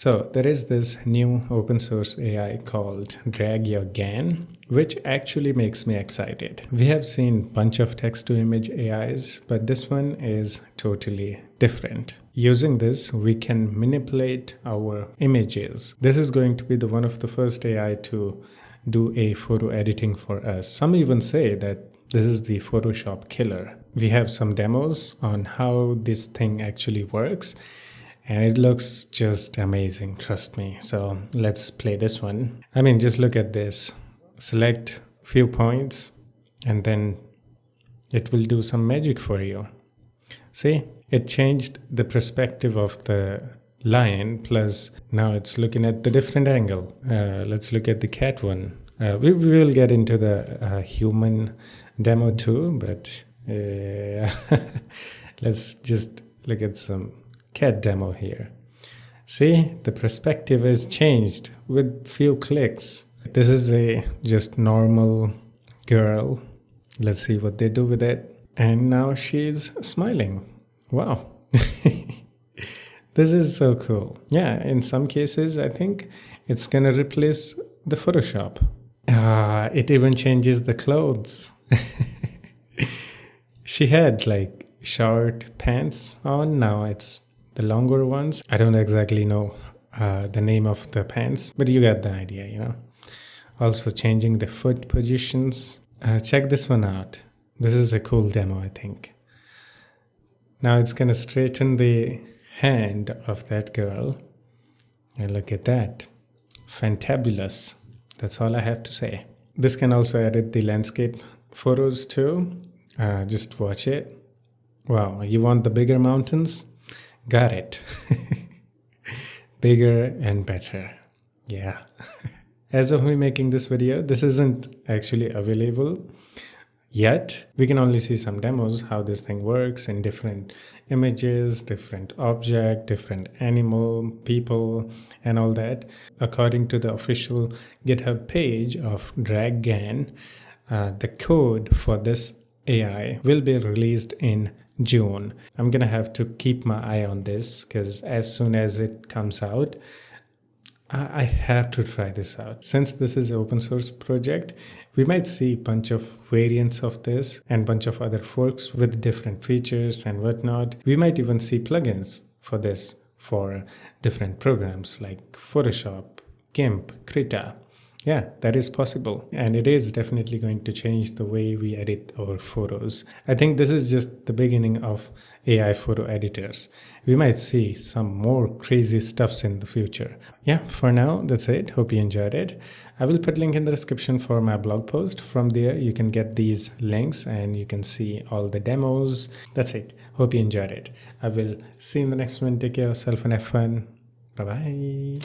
So there is this new open source AI called Your GAN, which actually makes me excited. We have seen a bunch of text to image AIs, but this one is totally different. Using this, we can manipulate our images. This is going to be one of the first AI to do a photo editing for us. Some even say that this is the Photoshop killer. We have some demos on how this thing actually works. And it looks just amazing, trust me. So let's play this one. I mean, just look at this. Select few points and then it will do some magic for you. See, it changed the perspective of the lion, plus now it's looking at the different angle. Let's look at the cat one. We will get into the human demo too, but let's just look at some cat demo here. See, the perspective is changed with few clicks. This is a just normal girl. Let's see what they do with it. And now she's smiling. Wow. This is so cool. Yeah, in some cases, I think it's gonna replace the Photoshop. It even changes the clothes. She had like short pants on, now it's the longer ones. I don't exactly know the name of the pants, but you get the idea, you know. Also changing the foot positions. Check this one out. This is a cool demo, I think. Now it's gonna straighten the hand of that girl. And look at that. Fantabulous. That's all I have to say. This can also edit the landscape photos too. Just watch it. Wow, you want the bigger mountains? Got it. Bigger and better. Yeah. As of me making this video, this isn't actually available yet. We can only see some demos, how this thing works in different images, different object, different animal, people, and all that. According to the official GitHub page of DragGAN, the code for this AI will be released in June. I'm gonna have to keep my eye on this because as soon as it comes out, I have to try this out. Since this is an open source project, we might see a bunch of variants of this and bunch of other forks with different features and whatnot. We might even see plugins for this for different programs like Photoshop, GIMP, Krita. Yeah, that is possible. And it is definitely going to change the way we edit our photos. I think this is just the beginning of AI photo editors. We might see some more crazy stuffs in the future. Yeah, for now, that's it. Hope you enjoyed it. I will put a link in the description for my blog post. From there, you can get these links and you can see all the demos. That's it. Hope you enjoyed it. I will see you in the next one. Take care of yourself and have fun. Bye-bye.